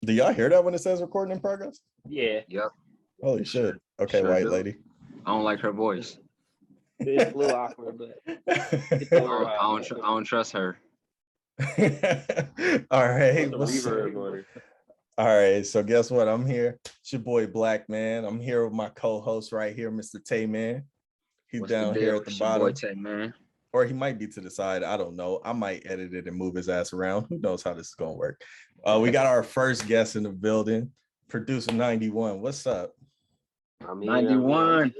Do y'all hear that when it says recording in progress? Yeah. Yep. Holy shit. Okay, Sure white do. lady. I don't like her voice. It's a little awkward, but I don't trust her. All right. the reverb on her. All right. So guess what? I'm here. It's your boy Black Man. I'm here with my co-host right here, Mr. Tey Man. He's What's down the here deal? at the It's your bottom. boy Tey Man. Or he might be to the side. I don't know. I might edit it and move his ass around. Who knows how this is gonna work? We got our first guest in the building, producer 91. What's up? I mean, 91.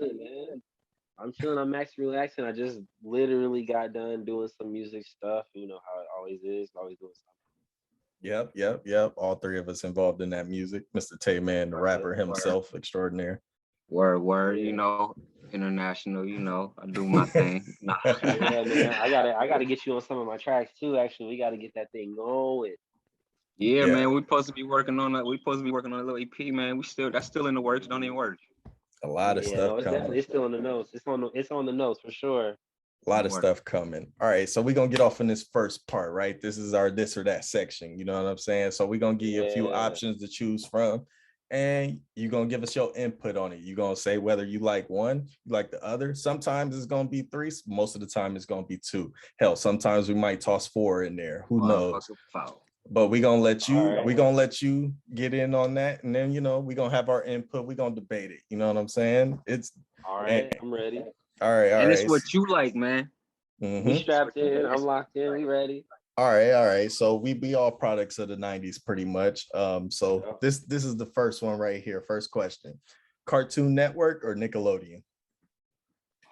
I'm chilling. I'm max relaxing. I just literally got done doing some music stuff. You know how it always is. Always doing something. Yep. All three of us involved in that music. Mr. Tey Man, the rapper himself, extraordinaire. Word. You know, international. You know, I do my thing. Nah. Yeah, man. I gotta get you on some of my tracks too. Actually, we gotta get that thing going. Yeah, man. We're supposed to be working on that. We're supposed to be working on a little EP, man. That's still in the works. Don't even work. A lot of stuff coming. It's still in the notes. It's on the notes for sure. A lot of stuff coming. All right, so we're gonna get off in this first part, right? This is our this or that section. You know what I'm saying? So we're gonna give you a few options to choose from, and you're gonna give us your input on it. You're gonna say whether you like one, you like the other. Sometimes it's gonna be three. Most of the time it's gonna be two. Hell, sometimes we might toss four in there. Who knows? But we're gonna let you get in on that, and then we're gonna have our input. We're gonna debate it. You know what I'm saying? It's all right. I'm ready. All right. And it's what you like, man. We strapped in. I'm locked in. We ready. All right. So we be all products of the 90s pretty much. So this is the first one right here. First question. Cartoon Network or Nickelodeon?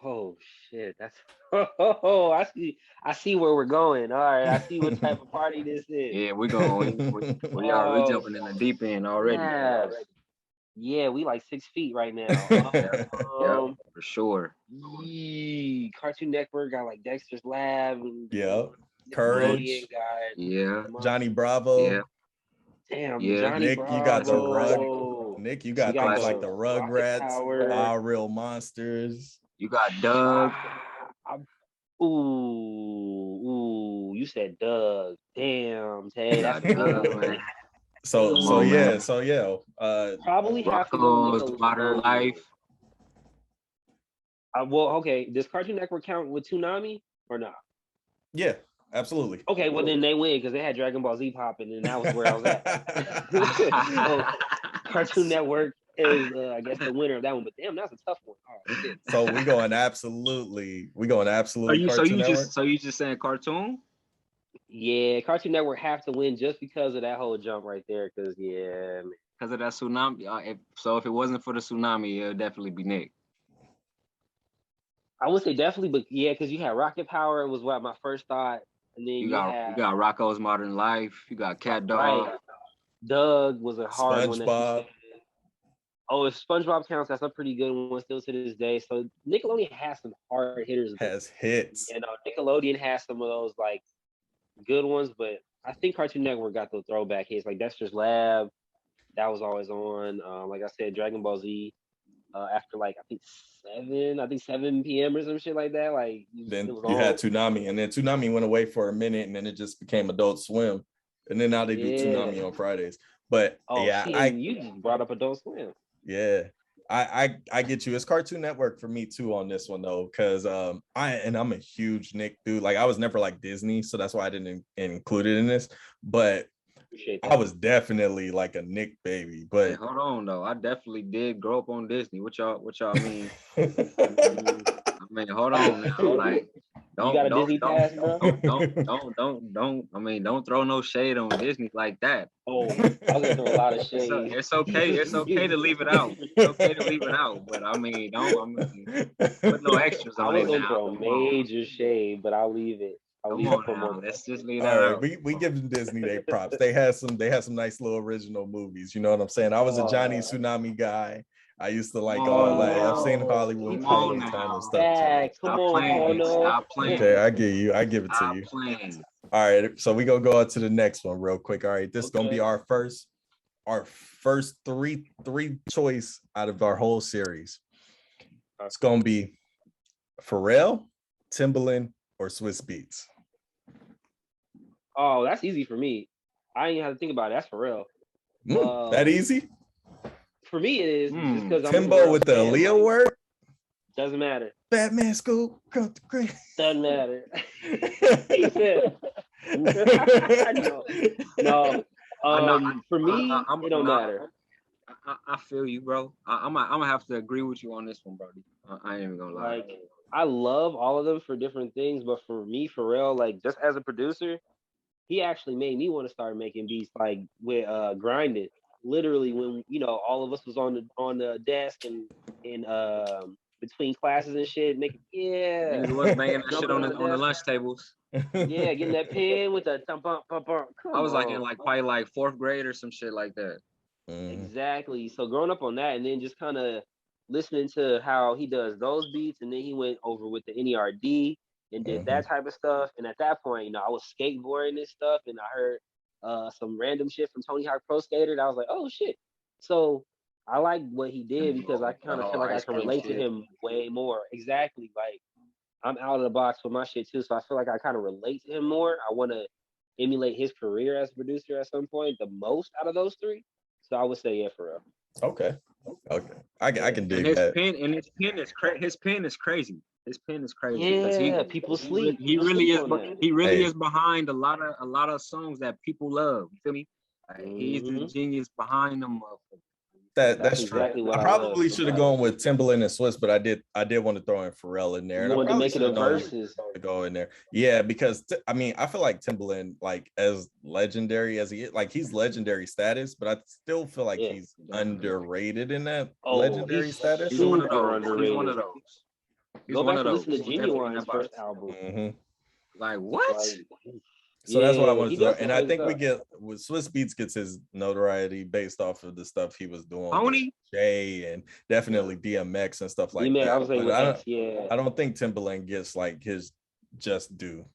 Oh shit. That's I see where we're going. All right. I see what type of party this is. Yeah, we're going. We are jumping in the deep end already. Yeah, we like 6 feet right now. Yeah, for sure. Cartoon Network got like Dexter's Lab. Courage. Johnny Bravo. Yeah. Damn, Johnny Nick, Bravo. you got the rug. Nick, you got things like the Rugrats, Our Real Monsters. You got Doug. Ooh, you said Doug. Damn, Tay, that's good, man. So yeah. Probably have to go with Modern Life. Well, okay. Does Cartoon Network count with Toonami or not? Yeah, absolutely. Okay, well then they win because they had Dragon Ball Z popping, and that was where I was at. Cartoon Network is, I guess, the winner of that one. But damn, that's a tough one. Oh, shit. So we going absolutely. So you just saying cartoon? Yeah, Cartoon Network have to win just because of that whole jump right there. Because because of that tsunami. If it wasn't for the tsunami, it would definitely be Nick. I would say definitely, but yeah, because you had Rocket Power was what my first thought, and then you got Rocko's Modern Life. You got Cat Dog. Right. Doug was a hard one. SpongeBob. Oh, if SpongeBob counts, that's a pretty good one still to this day. So Nickelodeon has some hard hitters. Has hits. Nickelodeon has some of those like good ones, but I think Cartoon Network got the throwback hits like Dexter's Lab. That was always on. Like I said, Dragon Ball Z. After like I think 7 p.m. or some shit like that. Like then you had Toonami, and then Toonami went away for a minute, and then it just became Adult Swim, and then now they do Toonami on Fridays. But you just brought up Adult Swim. Yeah, I get you. It's Cartoon Network for me too on this one though, because I'm a huge Nick dude. Like I was never like Disney, so that's why I didn't include it in this. But I was definitely like a Nick baby. But hey, hold on though, I definitely did grow up on Disney. What y'all mean? I mean, hold on now. Like, don't throw no shade on Disney like that. Oh, I was gonna throw a lot of shade. It's okay to leave it out. It's okay to leave it out. But I mean, put no extras on it. I was gonna throw major shade, but I'll leave it. Let's just leave that out. We give Disney their props. They had some nice little original movies. You know what I'm saying? I was a Johnny Tsunami guy. I used to like all that. I've seen Hollywood kind of stuff. Stop playing. Okay, I get you. I give it to you. Playing. All right, so we're gonna go on to the next one real quick. All right, this is gonna be our first three choice out of our whole series. It's gonna be Pharrell, Timbaland, or Swiss Beats. Oh, that's easy for me. I ain't have to think about it. That's Pharrell. That easy? For me, it is. Just because Timbo with the Aaliyah word? Doesn't matter. Batman school, growth the great. Doesn't matter. He said, no. For me, it don't matter. I feel you, bro. I'm gonna have to agree with you on this one, Brody. I ain't even gonna lie. Like, I love all of them for different things, but for me, Pharrell, like, just as a producer, he actually made me want to start making beats, like with Grinding. Literally, when all of us was on the desk and in between classes and shit, making Niggas was banging that shit on the lunch tables. Yeah, getting that pen with the I was like in probably like 4th grade or some shit like that. Exactly. So growing up on that, and then just kind of listening to how he does those beats, and then he went over with the NERD and did that type of stuff. And at that point, I was skateboarding and stuff, and I heard some random shit from Tony Hawk Pro Skater, and I was like, oh shit. So I like what he did because I kind of feel like I can relate to him way more. Exactly. Like, I'm out of the box with my shit too, so I feel like I kind of relate to him more. I want to emulate his career as a producer at some point, the most out of those three. So I would say yeah, for real. Okay. I can dig his that. His pen is crazy. His pen is crazy. Yeah, people sleep. He really is behind a lot of songs that people love. You feel me? He's the genius behind them. That's exactly true. what I probably should have gone with Timbaland and Swiss, but I did want to throw in Pharrell in there. You wanted to make it a versus to go in there. Yeah, because I feel like Timbaland, like as legendary as he is, like he's legendary status, but I still feel like he's underrated in that legendary status. He's one of those. Go back and listen to Genuine's first album. Like what? So that's what I wanted to do. And I think we get with Swiss Beats gets his notoriety based off of the stuff he was doing with Jay and definitely DMX and stuff like that. I don't think Timbaland gets like his just due.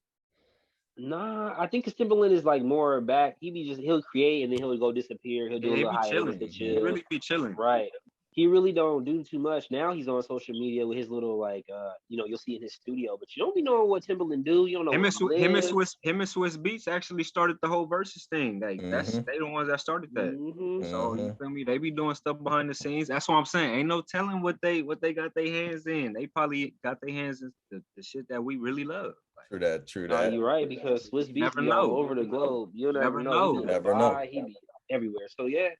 Nah, I think Timbaland is like more back. He'll create and then he'll go disappear. He'll do a little hiatus to chill. He'll really be chilling. Right. He really don't do too much. Now he's on social media with his little like you'll see in his studio, but you don't be knowing what Timbaland do. You don't know him and Swiss Beats actually started the whole versus thing. Like they the ones that started that. So you feel me? They be doing stuff behind the scenes. That's what I'm saying. Ain't no telling what they got their hands in. They probably got their hands in the shit that we really love. Like, true that. No, you're right, because Swiss Beats be all over the globe. You'll never know. You never know. He be everywhere. So yeah.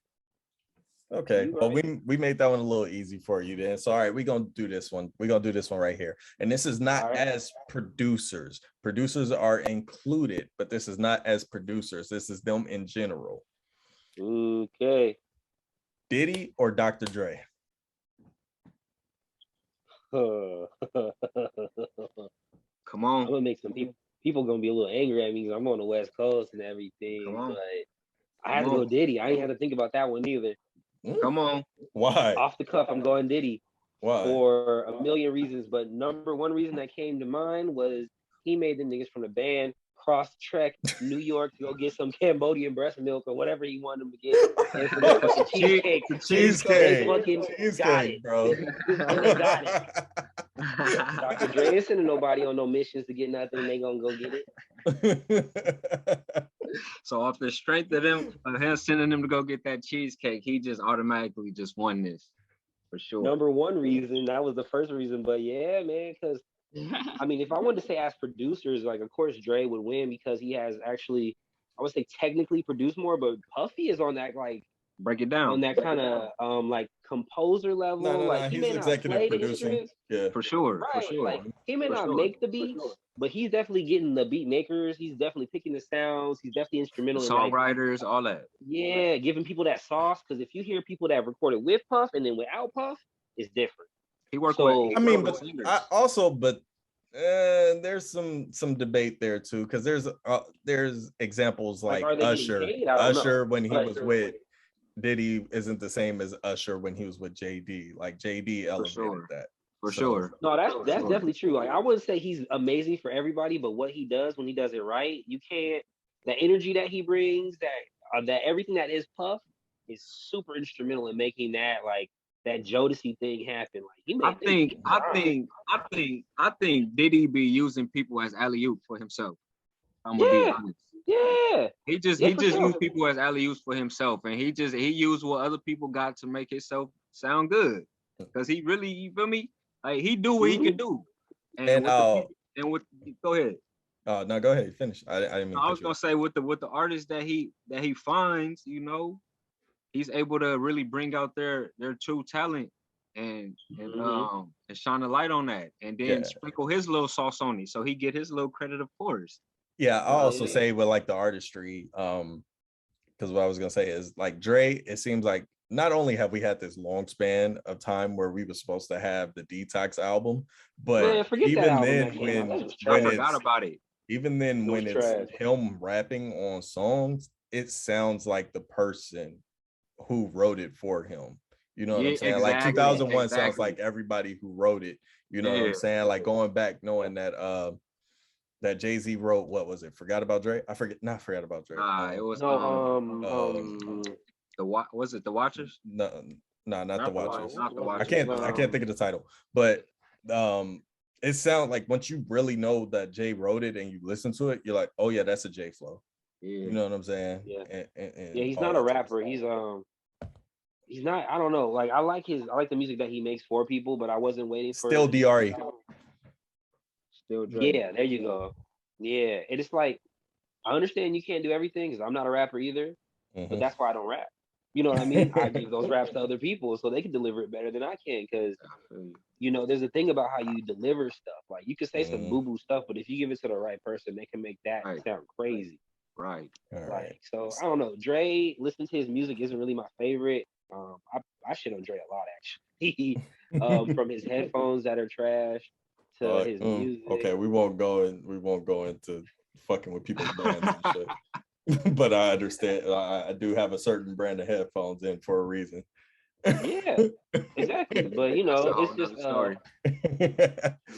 Okay, well, we made that one a little easy for you then. So all right, we're gonna do this one. We're gonna do this one right here. And this is not as producers. Producers are included, but this is not as producers. This is them in general. Okay. Diddy or Dr. Dre? Come on. I'm gonna make some people gonna be a little angry at me because I'm on the West Coast and everything. But I had to go Diddy. I ain't had to think about that one either. Come on. Why? Off the cuff, I'm going Diddy. Why? For a million reasons, but number one reason that came to mind was he made them niggas from the band cross-trek New York to go get some Cambodian breast milk or whatever he wanted them to get. And for the fucking cheesecake. Cheesecake, bro. They got it. Dr. Dre ain't sending nobody on no missions to get nothing. They gonna go get it. So off the strength of him sending them to go get that cheesecake, he just automatically just won this for sure. Number one reason, that was the first reason, but yeah, man, because I mean, if I wanted to say as producers, like of course Dre would win because he has actually, I would say technically produced more, but Puffy is on that like break it down on that kind of like composer level. Like he he's may not play the instruments. Yeah, for sure. Right. For sure. Like he may not make the beats, but he's definitely getting the beat makers. He's definitely picking the sounds. He's definitely instrumental. Songwriters, in all that. Yeah, giving people that sauce. Because if you hear people that have recorded with Puff and then without Puff, it's different. He worked with. I mean, but there's some debate there too, because there's examples like Usher when he was with Diddy isn't the same as Usher when he was with JD. Like JD elevated that. For sure. No, that's definitely true. Like I wouldn't say he's amazing for everybody, but what he does when he does it right, you can't. The energy that he brings, that everything that is Puff, is super instrumental in making that like that Jodeci thing happen. Like he made I think Diddy be using people as alley-oop for himself. I'm gonna be honest. Yeah. He just used people as alley-oops for himself, and he used what other people got to make himself sound good. Because he really, you feel me? Like he do what he can do. And with the people, and with go ahead. No, go ahead. Finish. I didn't mean. I was gonna say with the artists that he finds, you know, he's able to really bring out their true talent and shine a light on that, and then sprinkle his little sauce on it, so he get his little credit, of course. Yeah, I also say with like the artistry, because what I was gonna say is like Dre, it seems like not only have we had this long span of time where we were supposed to have the Detox album, but even then when forgot about it. Even then when it's him rapping on songs, it sounds like the person who wrote it for him. You know what I'm saying? Exactly, like 2001 sounds like everybody who wrote it. You know what I'm saying? Like going back, knowing that that Jay-Z wrote, what was it? Forgot About Dre? Forgot About Dre. It was was it The Watchers? No, not The Watchers. Not The Watchers. I can't think of the title, but it sounds like once you really know that Jay wrote it and you listen to it, you're like, oh yeah, that's a Jay flow. Yeah. You know what I'm saying? Yeah. And he's not a rapper. He's not. I don't know. Like I like the music that he makes for people, but I wasn't waiting for still DRE. Still Dre. Yeah, there you go. Yeah, and it's like I understand you can't do everything because I'm not a rapper either, but that's why I don't rap. You know what I mean? I give those raps to other people so they can deliver it better than I can because. You know, there's a thing about how you deliver stuff. Like you can say some boo-boo stuff, but if you give it to the right person, they can make that sound crazy. Right. Like, so I don't know. Dre, listening to his music isn't really my favorite. I shit on Dre a lot actually. From his headphones that are trash to his music. Okay, we won't go into fucking with people's brands and shit. But I understand. I do have a certain brand of headphones in for a reason. Yeah, exactly. But you know, it's just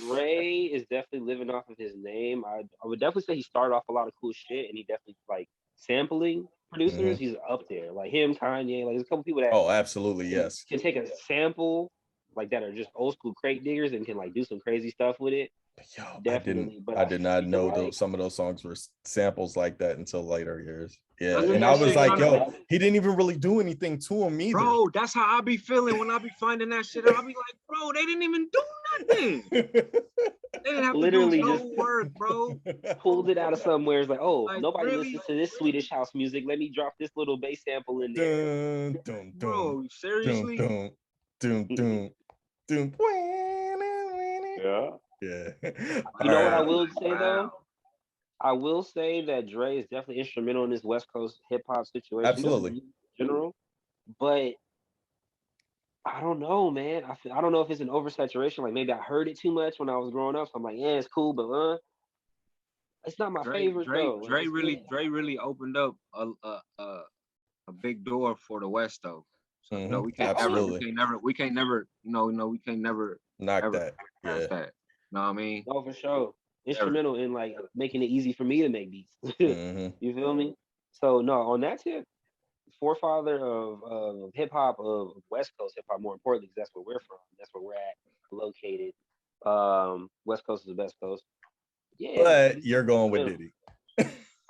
Ray is definitely living off of his name. I would definitely say he started off a lot of cool shit, and he definitely like sampling producers. He's up there, like him, Kanye. Like there's a couple people that absolutely yes can take a sample like that are just old school crate diggers and can like do some crazy stuff with it. Yo, I did not know some of those songs were samples like that until later years. Yeah, and I was like, yo, he didn't even really do anything to him either. Bro, that's how I be feeling when I be finding that shit. I'll be like, bro, they didn't even do nothing. They didn't have literally to do no work, bro. Pulled it out of somewhere. It's like, oh, like, nobody listens to this Swedish house music. Let me drop this little bass sample in there. Bro, seriously? Yeah. You know what I will say though? I will say that Dre is definitely instrumental in this West Coast hip hop situation. Absolutely. In general. But I don't know, man. I don't know if it's an oversaturation. Like maybe I heard it too much when I was growing up. So I'm like, yeah, it's cool, but it's not my favorite though. Dre really opened up a big door for the West though. So no, we can't never knock that. Yeah. That. Know what I mean? Oh, for sure. Instrumental in like making it easy for me to make beats. You feel me? So no, on that tip, forefather of hip hop, of West Coast hip hop, more importantly, because that's where we're from. That's where we're at, located. West Coast is the best coast. Yeah. But you're going with Diddy.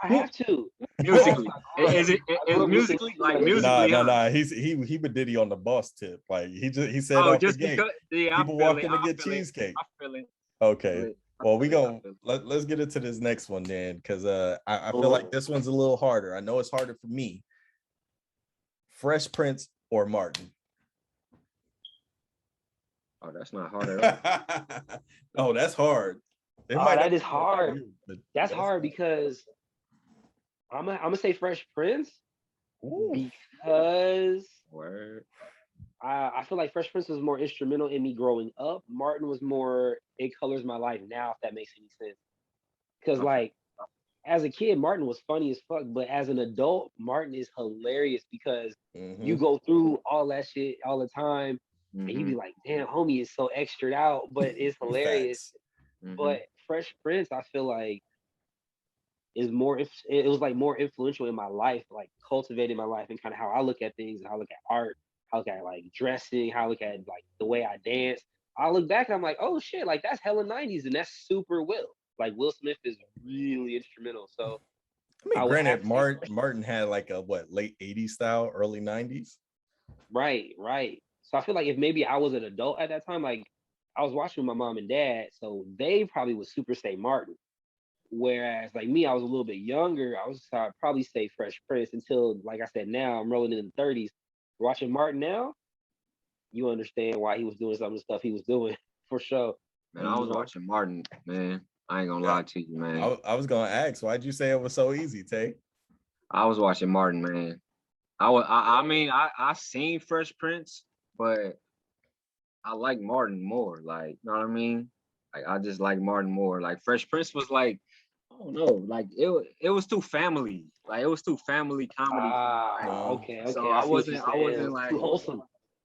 I have to. Musically. Is it musically? Like musically? Nah. He with Diddy on the boss tip. Like he said off just the gate. People walking to get cheesecake. I feel it. Okay. Well, let's get into this next one then, because I feel like this one's a little harder. I know it's harder for me. Fresh Prince or Martin? Oh, that's not hard at all. Oh, that's hard. That is hard. That's hard because I'm gonna say Fresh Prince. Because I feel like Fresh Prince was more instrumental in me growing up. Martin was more, it colors my life now, if that makes any sense. Because like as a kid, Martin was funny as fuck, but as an adult, Martin is hilarious because you go through all that shit all the time, and you be like, damn, homie is so extra'd out, but it's hilarious. But Fresh Prince, I feel like is more, it was like more influential in my life, like cultivating my life and kind of how I look at things and how I look at art, how I look at like dressing, how I look at like the way I dance. I look back and I'm like, oh shit, like that's hella 90s and that's super Will. Like Will Smith is really instrumental. So I mean, I would have granted, to say Martin had like a late 80s style, early 90s. right. So I feel like if maybe I was an adult at that time, like I was watching with my mom and dad, so they probably would super say Martin. Whereas like me, I was a little bit younger. I'd probably say Fresh Prince until, like I said, now I'm rolling in the 30s. Watching Martin now, you understand why he was doing some of the stuff he was doing for sure. Man, I was watching Martin, man. I ain't gonna lie to you, man. I was gonna ask, why'd you say it was so easy, Tay? I was watching Martin, man. I seen Fresh Prince, but I like Martin more. Like, you know what I mean? Like, I just like Martin more. Like, Fresh Prince was like, I don't know, like it was too family. Like, it was too family comedy. Okay. So I I wasn't like too wholesome.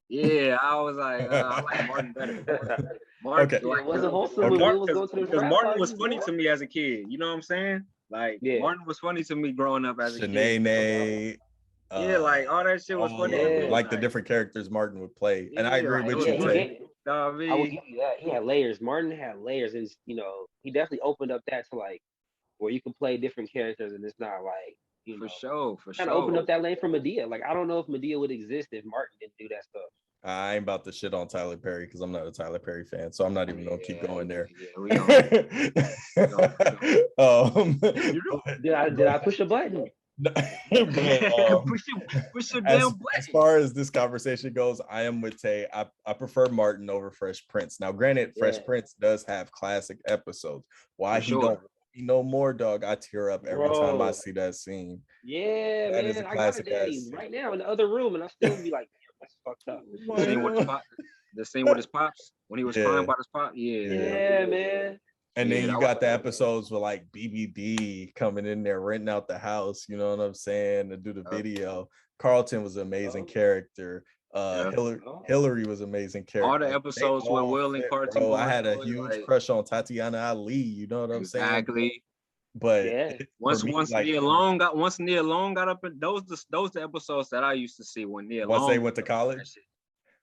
Yeah, I was like, I like Martin better. Martin, Okay. It wasn't wholesome when Martin, we was going to the because frat Martin was parties, funny bro. to me as a kid. You know what I'm saying? Like, Martin was funny to me growing up as a kid. Shanae, Yeah, like all that shit was funny to me. Like the different characters Martin would play. And I agree with you, he Tay. I will give you that. He had layers. Martin had layers, and he definitely opened up that to like where you can play different characters, and it's not like for sure. Kind of opened up that lane for Medea. Like I don't know if Medea would exist if Martin didn't do that stuff. I ain't about to shit on Tyler Perry because I'm not a Tyler Perry fan, so I'm not even gonna keep going there. Did I push a button? Push your damn button. As far as this conversation goes, I am with Tay. I prefer Martin over Fresh Prince. Now, granted, Fresh Prince does have classic episodes. Why he don't no more, dog? I tear up every time I see that scene. Yeah, that man, is a I got a daddy right now in the other room, and I still be like, damn, that's fucked up. The scene with his pops when he was crying about his pop. Yeah, man. And then you got the episodes with like BBD coming in there, renting out the house, you know what I'm saying, to do the video. Carlton was an amazing character. Hillary was an amazing character. All the episodes with Will and Carlton. Bro, I had a huge crush on Tatiana Ali, you know what I'm saying? Exactly. But once Nia Long got up in those the episodes that I used to see when Nia Long. Once they went to college.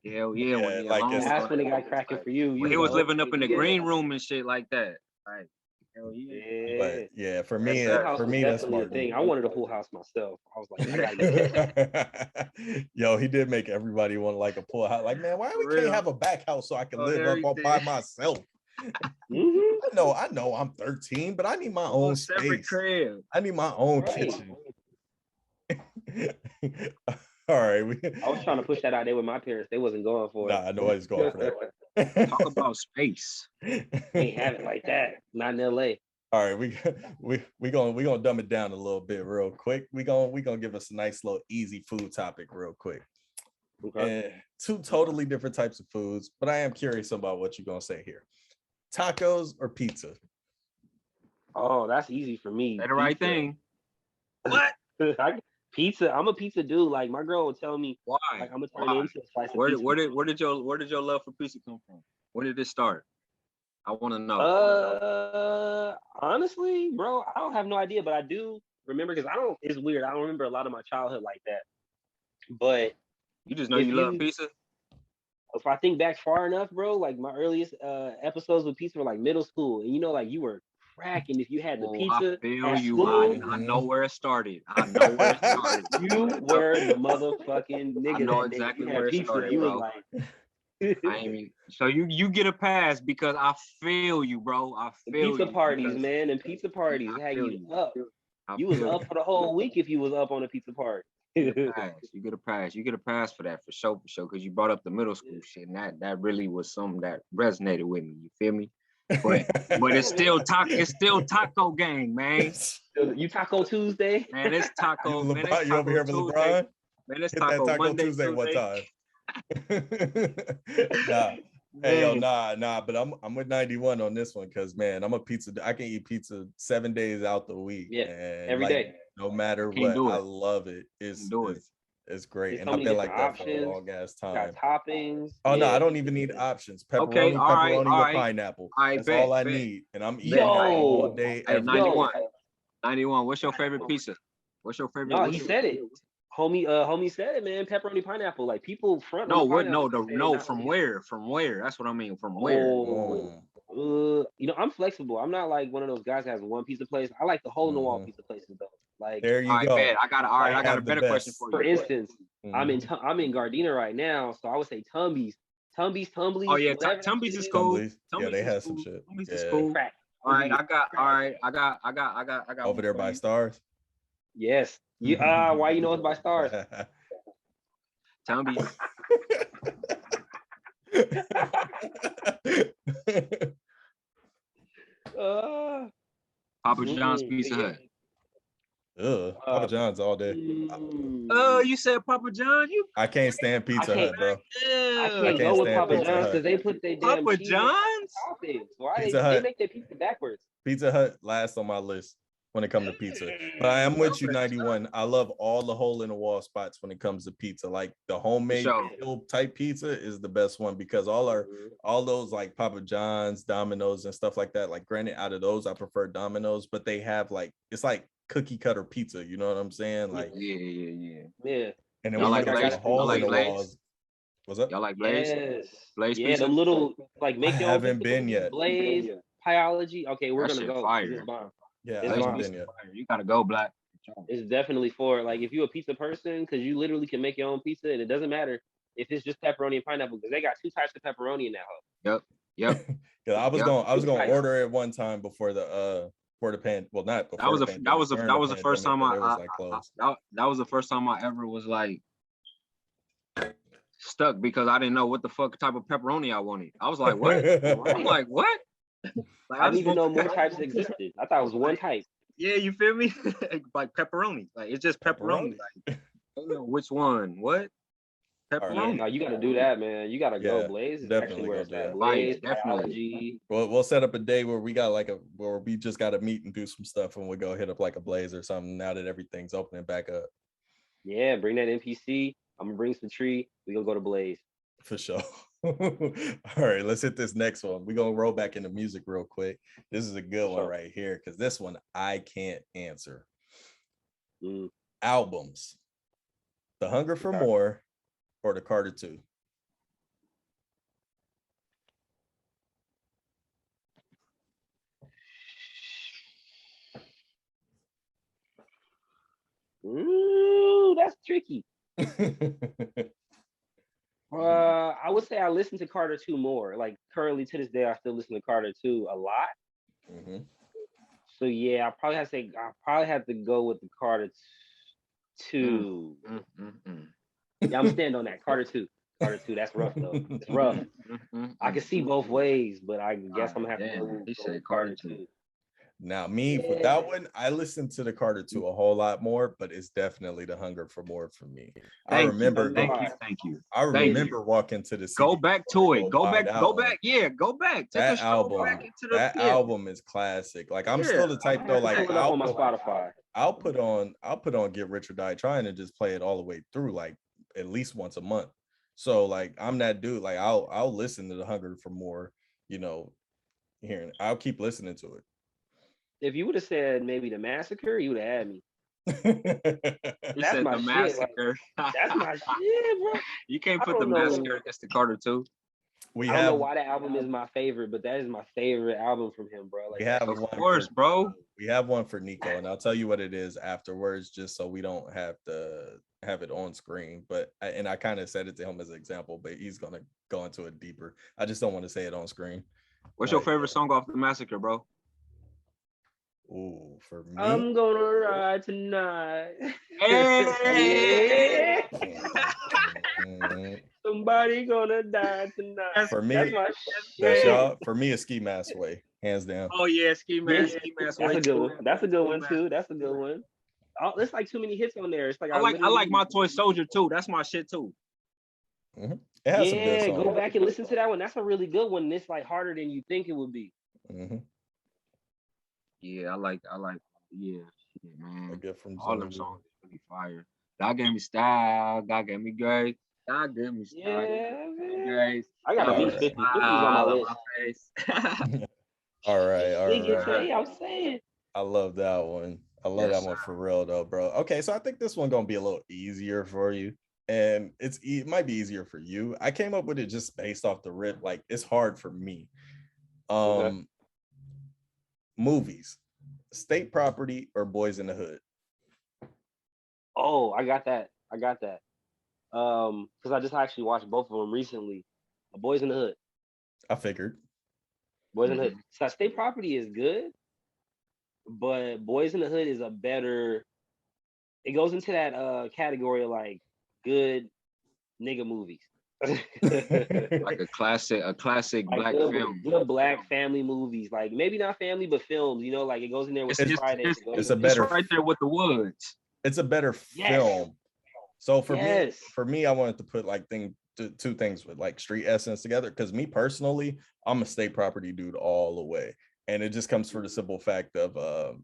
Hell yeah, when that's when it got cracking for you. When he was living up in the green room and shit like that. Like, hell yeah. But yeah, for me, that's the thing. I wanted a pool house myself. I was like, I gotta get Yo, he did make everybody want like a pool house. Like, man, why we can't have a back house so I can live up all by myself? I know I'm 13, but I need my own space. Crib. I need my own kitchen. All right. I was trying to push that out there with my parents. They wasn't going for it. Nah, nobody's going for that. Talk about space. Ain't have it like that. Not in LA. All right, we gonna dumb it down a little bit real quick. We gonna give us a nice little easy food topic real quick. Okay. And two totally different types of foods, but I am curious about what you're gonna say here. Tacos or pizza? Oh, that's easy for me. Say the right thing. What? Pizza. I'm a pizza dude. Like my girl would tell me why. Like, I'm gonna turn into a slice of where pizza. Where did your love for pizza come from? When did it start? I want to know. Honestly, bro, I don't have no idea, but I do remember because it's weird. I don't remember a lot of my childhood like that. But you just know you love pizza. If I think back far enough, bro, like my earliest episodes with pizza were like middle school, and like you were cracking if you had the pizza. I feel you. I know where it started. You were the motherfucking nigga. I know exactly where it started, you bro. Was like, I mean, so you get a pass because I feel you, bro. I feel pizza parties, man, and pizza parties had you up. You was up for the whole week if you was up on a pizza party. You get a pass. You get a pass for that for sure, because you brought up the middle school shit, and that really was something that resonated with me. You feel me? But it's still taco gang, man. You Taco Tuesday? Man, it's taco. Man, it's you over here with LeBron? Man, it's taco Monday, Tuesday. One time. Nah. But I'm with 91 on this one because man, I'm a pizza. I can eat pizza 7 days out the week. Yeah, every day. No matter what, I love it. It's great, and I've been like that for a long ass time. Got toppings. Oh no, I don't even need options. Pepperoni, pepperoni with pineapple. That's all I need, and I'm eating all day. Hey, 91. What's your favorite pizza? What's your favorite? No, he said it. Homie said it, man. Pepperoni, pineapple. Like people front. No, from where? From where? That's what I mean. From where? I'm flexible. I'm not like one of those guys that has one pizza place. I like the hole in the wall pizza places though. Like, there you go. Man, I got a better question for you. For instance, I'm in Gardena right now, so I would say Tumbies. Tumblies. Oh yeah, Tumbies is cool. Yeah, they have some shit. Tumbies is cool. Crack. All right, I got over there by Stars. Yes. You why you know it's by Stars? Tumbies. Papa John's Pizza Hut. Papa John's all day. You said Papa John? I can't stand Pizza Hut, bro. I can't go with Papa John's because they put their damn Papa cheese John's? Why they make their pizza backwards? Pizza Hut last on my list when it comes to pizza. But I am with you, 91. I love all the hole-in-the-wall spots when it comes to pizza. Like the homemade type pizza is the best one because all those like Papa John's, Domino's, and stuff like that. Like, granted, out of those, I prefer Domino's, but they have like it's like cookie cutter pizza. You know what I'm saying? Like, yeah. And then we like a hole in the walls. What's up? Y'all like Blaze? Yes. Blaze yeah, pizza? the little like make your own. Haven't been yet. Blaze, Pyology. Okay, we're gonna go. Fire. Yeah, I haven't been yet. You gotta go, Black. It's definitely for like if you're a pizza person, because you literally can make your own pizza, and it doesn't matter if it's just pepperoni and pineapple, because they got 2 types of pepperoni in that hoe. Yep. Yeah, I was gonna order it one time before the pan. Well, not before that was the first time that was the first time I ever was like stuck because I didn't know what the fuck type of pepperoni I wanted. I was like, what? I'm like, what? Like, I didn't even know more types existed. I thought it was one type. Yeah, you feel me? Like pepperoni. Like it's just pepperoni. Like, I don't know which one. What? Pepperoni. Right, no, you gotta do that, man. You gotta go. Blaze is definitely where go it's do at. that. Blaze, definitely. We'll set up a day where we got where we just got to meet and do some stuff, and we'll go hit up like a Blaze or something now that everything's opening back up. Yeah, bring that NPC. I'm gonna bring some tree. We gonna go to Blaze. For sure. All right, let's hit this next one. We're gonna roll back into music real quick. This is a good one right here because this one I can't answer. Albums, The Hunger for More or The Carter 2? Ooh, that's tricky. I would say I listen to Carter 2 more. Like currently to this day, I still listen to Carter 2 a lot. So yeah, I probably have to go with the Carter 2. Yeah, I'm standing on that. Carter 2. Carter 2. That's rough though. It's rough. I can see both ways, but I guess I'm gonna have to go with Carter 2. Now, me with that one, I listened to the Carter 2 a whole lot more, but it's definitely The Hunger for More for me. Thank you. I remember walking to the go back to it. Go back. Yeah, go back. Take that album is classic. Like I'm still the type though. Like on my Spotify. I'll put on Get Rich or Die Trying to just play it all the way through, like at least once a month. So like I'm that dude. Like I'll listen to The Hunger for More. You know, I'll keep listening to it. If you would have said maybe The Massacre, you would have had me. That's my Massacre. Like, that's my shit, bro. You can't put The Massacre against the Carter 2. I don't know why that album is my favorite, but that is my favorite album from him, bro. Like, of course, bro. We have one for Nico, and I'll tell you what it is afterwards, just so we don't have to have it on screen. But I kind of said it to him as an example, but he's gonna go into it deeper. I just don't want to say it on screen. What's your favorite song off The Massacre, bro? Ooh, for me, I'm gonna ride tonight. Hey! Somebody gonna die tonight. For me, that's y'all. For me, a Ski Mask Way, hands down. Oh yeah, Ski Mask Way. That's a good one. That's a good one too. That's a good one. There's like too many hits on there. It's like I like My Toy Soldier too. That's my shit too. It has some good songs. Go back and listen to that one. That's a really good one. It's like harder than you think it would be. Yeah, I like, yeah, shit, man. All them songs really fire. God gave me style. God gave me grace. God gave me style. Yeah, grace. I got a 50 on my face. All right. I'm saying. I love that one. I love that one for real though, bro. Okay, so I think this one gonna be a little easier for you, and it might be easier for you. I came up with it just based off the rip. Like it's hard for me. Movies, State Property or Boys in the Hood? Oh, I got that. Because I just actually watched both of them recently. Boys in the Hood. I figured. Boys in the Hood. So State Property is good, but Boys in the Hood is a better. It goes into that category of like good nigga movies. Like a classic like black film. Good black family movies. Like maybe not family, but films. You know, like it goes in there with Fridays. It's a better. It's right there with the woods. It's a better film. So for me, I wanted to put like two things with like street essence together. Because me personally, I'm a State Property dude all the way, and it just comes for the simple fact of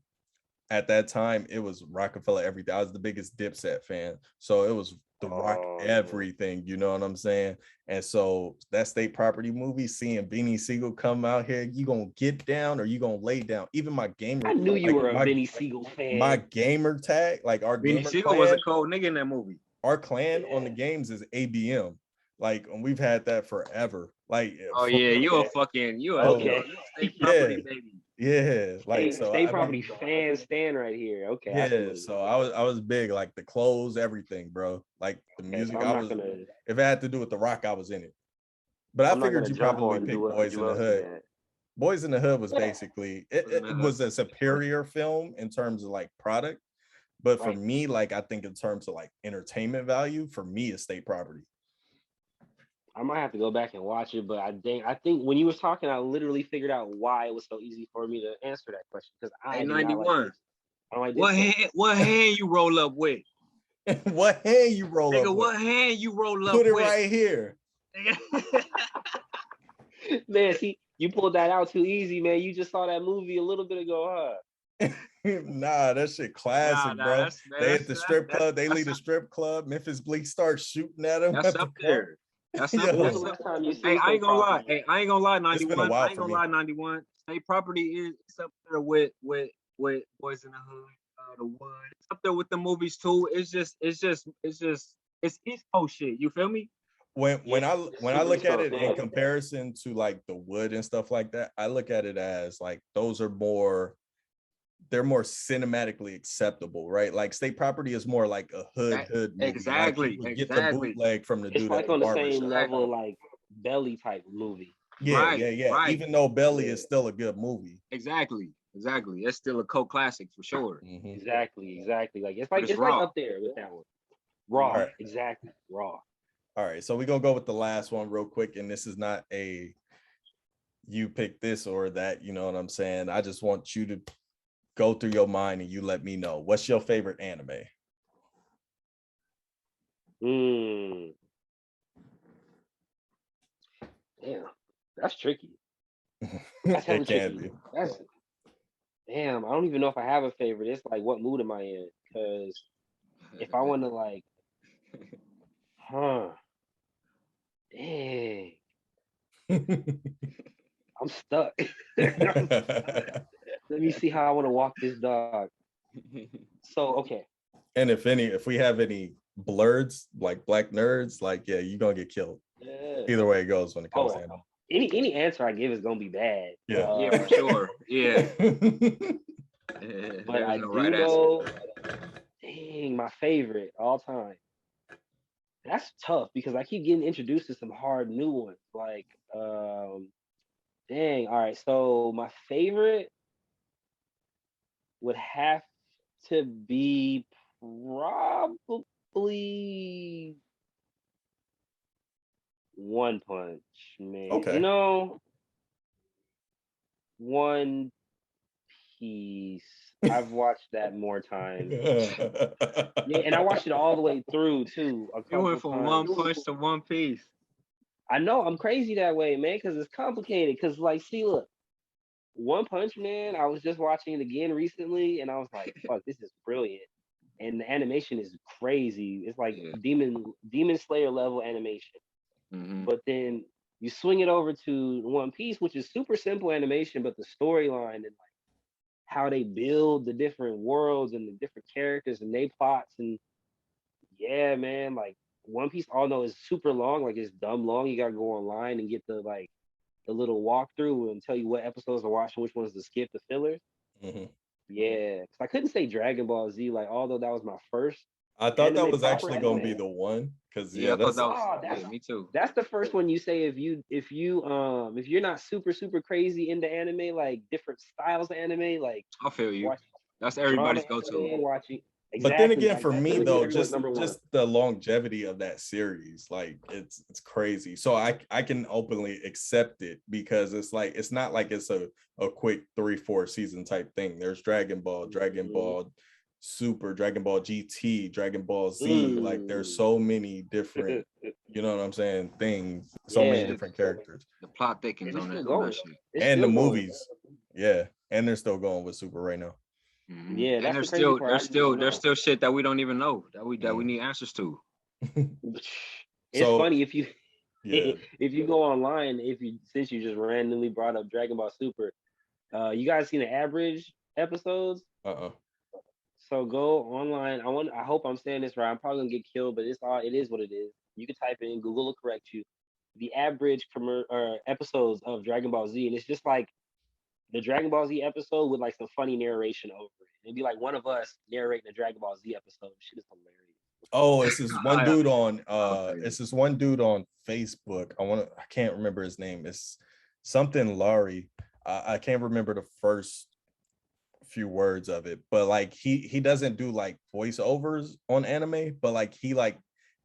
at that time it was Rockefeller everything. I was the biggest Dipset fan, so it was The Rock everything. You know what I'm saying? And so that State Property movie, seeing Beanie Siegel come out here, you gonna get down or you gonna lay down. Even my gamer, I knew you were a Beanie Siegel fan. My gamer tag, like our Beanie Siegel was a cold nigga in that movie. Our clan on the games is ABM. Like, and we've had that forever. Like, you a State Property baby. Yeah, like State Property fan stand right here. Okay. Yeah, so I was big, like the clothes, everything, bro. Like the music, if it had to do with The Rock, I was in it. But I figured you probably picked Boys in the Hood. Boys in the Hood was basically it was a superior film in terms of like product. But for me, like I think in terms of like entertainment value, for me, it's State Property. I might have to go back and watch it, but I think when you was talking, I literally figured out why it was so easy for me to answer that question because I 91. What hand you roll up with? What hand you roll up with? What hand you roll up with? Put it right here. Man, see, you pulled that out too easy, man. You just saw that movie a little bit ago, huh? Nah, that shit classic, bro. They at the strip club. They leave the strip club. Memphis Bleak starts shooting at him. That's up there. That's up there. Hey, I ain't gonna lie. 91. I ain't gonna lie. 91. State Property is up there with Boys in the Hood, The Wood. It's up there with the movies too. It's just East Coast shit. You feel me? When I look at it in comparison to like The Wood and stuff like that, I look at it as like those are they're more cinematically acceptable, right? Like State Property is more like a hood movie. Exactly. Like get the bootleg from the dude. It's like on the same level, like Belly type movie. Yeah. Right. Even though Belly is still a good movie. Exactly. It's still a cult classic for sure. Mm-hmm. Exactly. Like it's like up there with that one. Raw. Right. Exactly. Raw. All right. So we're gonna go with the last one real quick. And this is not a you pick this or that, you know what I'm saying? I just want you to go through your mind and you let me know. What's your favorite anime? Damn, that's tricky. It can be. Damn, I don't even know if I have a favorite. It's like, what mood am I in? Because if I want to like, dang, I'm stuck. Let me see how I want to walk this dog. So, okay. And if we have any blurs, like black nerds, like, yeah, you're going to get killed. Yeah. Either way it goes when it comes to anime. Any answer I give is going to be bad. Yeah, for sure. Yeah. But I do know, dang, my favorite all time. That's tough because I keep getting introduced to some hard new ones. Like, dang, all right. So my favorite would have to be probably One Punch Man. Okay. You know, One Piece. I've watched that more times. Yeah, and I watched it all the way through too. You went from One Punch to One Piece. I know, I'm crazy that way, man, because it's complicated. Because, like, see, look, One Punch Man, I was just watching it again recently, and I was like, fuck, this is brilliant. And the animation is crazy. It's like Demon Slayer level animation. Mm-hmm. But then you swing it over to One Piece, which is super simple animation, but the storyline and like how they build the different worlds and the different characters and they plots, and yeah, man, like One Piece, although it's super long, like it's dumb long, you gotta go online and get the little walkthrough and tell you what episodes to watch and which ones to skip, the fillers. Mm-hmm. Yeah, because I couldn't say Dragon Ball Z, like although that was my first, I thought that was proper actually going to be anime. the one because Yeah, I thought that was. that's Me too. That's the first one you say if you're not super crazy into anime, like different styles of anime, like I feel you. watch That's drama everybody's go-to. anime, watching. But then Exactly. again, Like, for that's me gonna be though, everyone's number one. just the longevity of that series, like it's crazy. So I can openly accept it because it's like it's not like it's a quick 3-4 season type thing. There's Dragon Ball, Dragon Ball Super, Dragon Ball GT, Dragon Ball Z. Like there's so many different, you know what I'm saying, things, so many different characters. The plot thickens on that shit. And the movies. Yeah. And they're still going with Super right now. Mm-hmm. Yeah, and there's still shit that we don't even know that we need answers to. It's funny if you if you go online, since you just randomly brought up Dragon Ball Super, you guys seen the average episodes? So go online. I hope I'm saying this right. I'm probably gonna get killed, but it is what it is. You can type in, Google will correct you. The average episodes of Dragon Ball Z, and it's just like the Dragon Ball Z episode with like some funny narration over it. It'd be like one of us narrating the Dragon Ball Z episode. Shit is hilarious. Oh, it's this one dude on Facebook. I can't remember his name. It's something Laurie. I can't remember the first few words of it, but like he doesn't do like voiceovers on anime, but like he like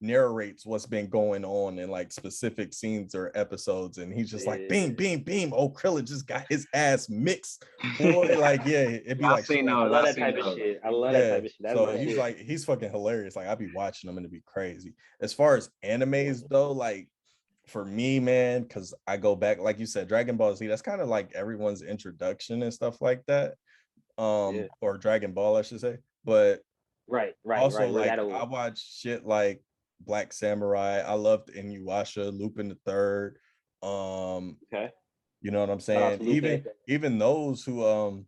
narrates what's been going on in like specific scenes or episodes, and he's just like beam oh Krillin just got his ass mixed, boy. Like it'd be like I love that type of shit. That's so he's fucking hilarious. Like I'd be watching them and it'd be crazy. As far as animes though, like for me, man, because I go back, like you said, Dragon Ball Z, that's kind of like everyone's introduction and stuff like that. Or Dragon Ball, I should say. But also like I watch shit like Black Samurai. I loved Inuyasha, Lupin the Third. You know what I'm saying? Even those who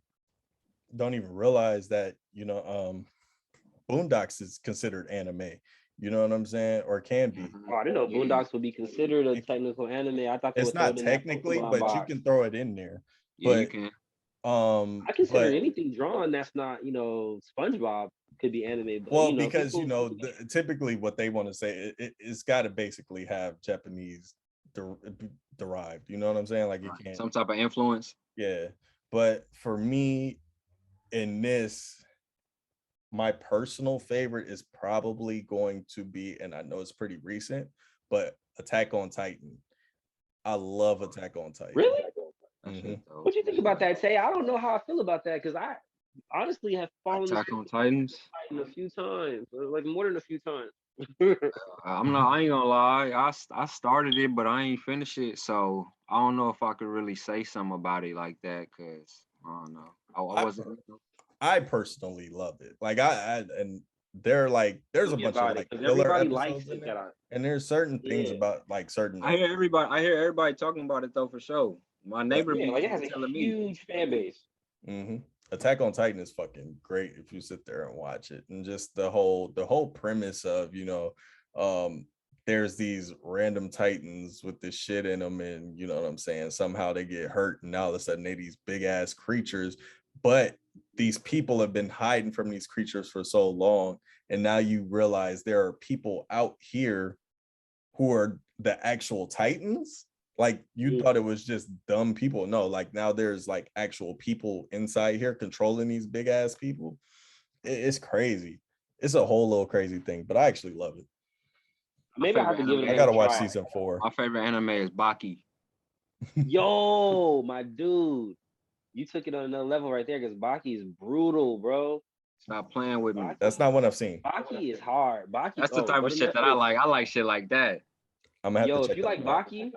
don't even realize that, you know, Boondocks is considered anime. You know what I'm saying? Or can be. Oh, I didn't know Boondocks would be considered a technical anime. I thought it's not technically, but you can throw it in there. Yeah, you can. I consider anything drawn that's not, you know, SpongeBob could be anime. But, well, because you know, typically what they want to say, it's got to basically have Japanese derived. You know what I'm saying? Like it can't some type of influence. Yeah, but for me, in this, my personal favorite is probably going to be, and I know it's pretty recent, but Attack on Titan. I love Attack on Titan. Really? What do you think about that, Tay? I don't know how I feel about that because I honestly have fallen Attack on Titans a few times, like more than a few times. I ain't gonna lie. I started it, but I ain't finished it, so I don't know if I could really say something about it like that because I don't know. I wasn't. I personally love it. Like and they're like there's a bunch of like filler episodes in there, and there's certain things about like certain. I hear everybody talking about it though for sure. My neighbor like it has a huge fan base. Attack on Titan is fucking great if you sit there and watch it, and just the whole premise of, you know, there's these random titans with this shit in them, and you know what I'm saying, somehow they get hurt and now all of a sudden they these big ass creatures, but these people have been hiding from these creatures for so long, and now you realize there are people out here who are the actual titans. Like you thought it was just dumb people. No, like now there's like actual people inside here controlling these big ass people. It's crazy. It's a whole little crazy thing, but I actually love it. Maybe I have to give it. I gotta watch season 4. My favorite anime is Baki. Yo, my dude, you took it on another level right there because Baki is brutal, bro. Stop playing with me. That's not what I've seen. Baki is hard. That's the type of shit that I like. I like shit like that. I'm gonna have to check if you like Baki.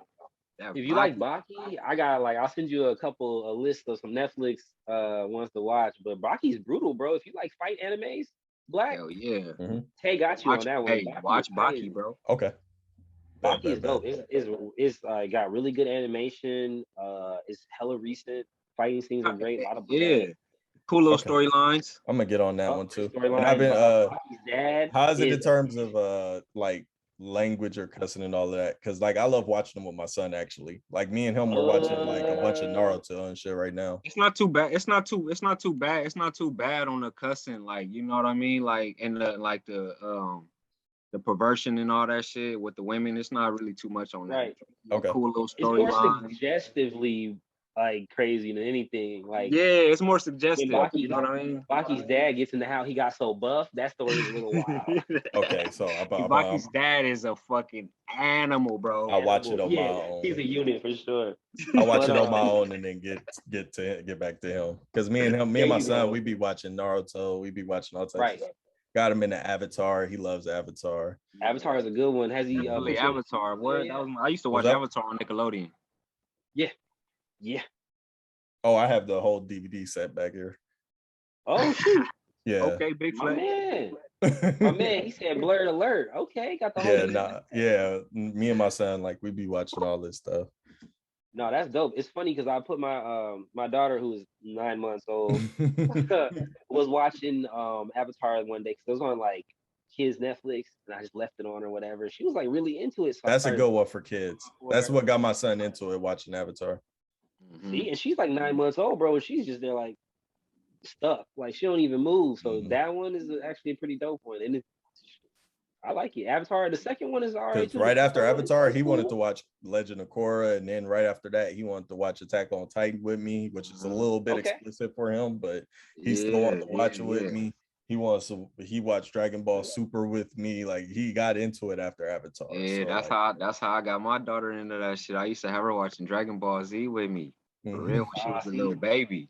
If you like Baki, I got I'll send you a list of some Netflix ones to watch. But Baki's brutal, bro. If you like fight animes, Black. Hell yeah. Tay got you on that one. Hey, watch Baki, bro. Okay. Baki is dope. It's got really good animation. It's hella recent. Fighting scenes are great. A lot of blood. Cool little storylines. I'm gonna get on that one too. And I've been how's it in terms of like language or cussing and all of that, because like I love watching them with my son. Actually, like me and him are watching like a bunch of Naruto and shit right now. It's not too bad. It's not too bad. It's not too bad on the cussing, like, you know what I mean, like, and the perversion and all that shit with the women. It's not really too much on that. Right. Okay. Cool little It's more storyline. suggestively like crazy than anything. Like, yeah, it's more suggestive. When you know what I mean? Baki's dad gets into how he got so buff. That story is a little wild. Okay, so Baki's dad is a fucking animal, bro. I'll watch it on my own. He's a unit for sure. I'll watch it on my own and then get back to him, because me and my son, we be watching Naruto, we be watching all types of stuff. Got him into Avatar. He loves Avatar. Avatar is a good one. Has he? Avatar. What? Yeah. I used to watch Avatar on Nickelodeon. Yeah. Oh, I have the whole DVD set back here. Oh shoot. Yeah. Okay, big flag. My man, he said blurred alert. Okay, got the whole. Me and my son, like, we be watching all this stuff. No, that's dope. It's funny because I put my my daughter, who was 9 months old, was watching Avatar one day because it was on like kids Netflix, and I just left it on or whatever. She was like really into it. So that's a good one for kids. That's what got my son into it, watching Avatar. See, and she's like 9 months old, bro, and she's just there like stuck, like she don't even move. So that one is actually a pretty dope one, and I like it. Avatar, the second one is alright. Right after Avatar, he wanted to watch Legend of Korra, and then right after that, he wanted to watch Attack on Titan with me, which is a little bit explicit for him, but he still wanted to watch it with me. He watched Dragon Ball Super with me. Like, he got into it after Avatar. Yeah, so that's how I got my daughter into that shit. I used to have her watching Dragon Ball Z with me. For real, when she was a little baby.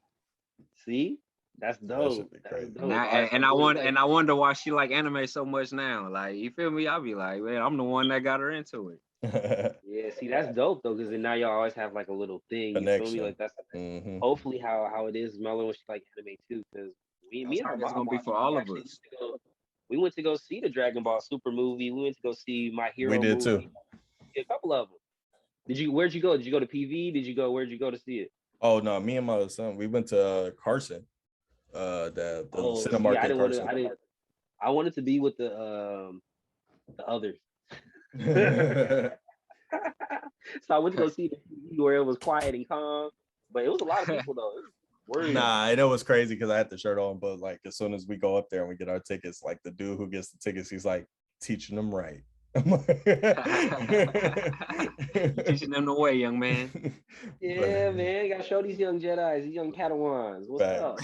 See? That's dope. That's dope. And I wonder why she like anime so much now. Like, you feel me? I'll be like, man, I'm the one that got her into it. Yeah, see, that's dope though, because then now y'all always have like a little thing. Connection. You feel me? Like, that's hopefully how it is mellow when she like anime too. Because me and her, that's gonna be for all of us. We went to go see the Dragon Ball Super movie. We went to go see My Hero. We did movie. too. A couple of them. Where'd you go? Did you go to PV? Where'd you go to see it? Oh no, me and my son, we went to Carson. The Cinemarket Carson. I wanted to be with the others. So I went to go see the TV where it was quiet and calm, but it was a lot of people though. Nah, I know it was crazy because I had the shirt on, but like as soon as we go up there and we get our tickets, like the dude who gets the tickets, he's like teaching them right. You're teaching them the way, young man. Yeah, man, gotta show these young Jedis, these young Padawans. What's up?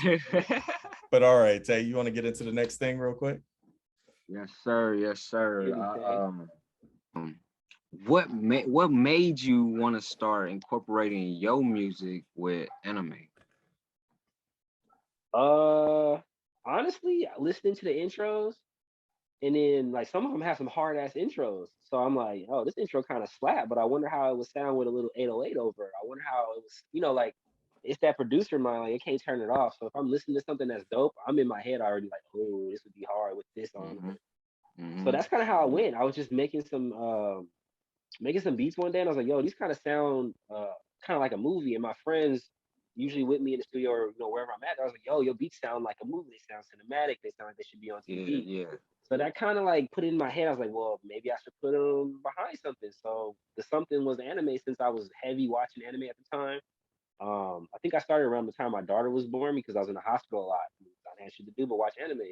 But all right, Tay, you want to get into the next thing real quick? Yes, sir. What made you want to start incorporating your music with anime? Honestly, listening to the intros, and then like some of them have some hard ass intros. So I'm like, oh, this intro kind of slap, but I wonder how it would sound with a little 808 over it. I wonder how it was, like it's that producer mind, like it can't turn it off. So if I'm listening to something that's dope, I'm in my head already like, oh, this would be hard with this on. So that's kind of how I went. I was just making some beats one day, and I was like, yo, these kind of sound kind of like a movie. And my friends usually with me in the studio or wherever I'm at, I was like, yo, your beats sound like a movie. They sound cinematic. They sound like they should be on TV. Yeah. So that kind of like put it in my head. I was like, well, maybe I should put them behind something. So the something was anime, since I was heavy watching anime at the time. I think I started around the time my daughter was born because I was in the hospital a lot. I had shit to do but watch anime.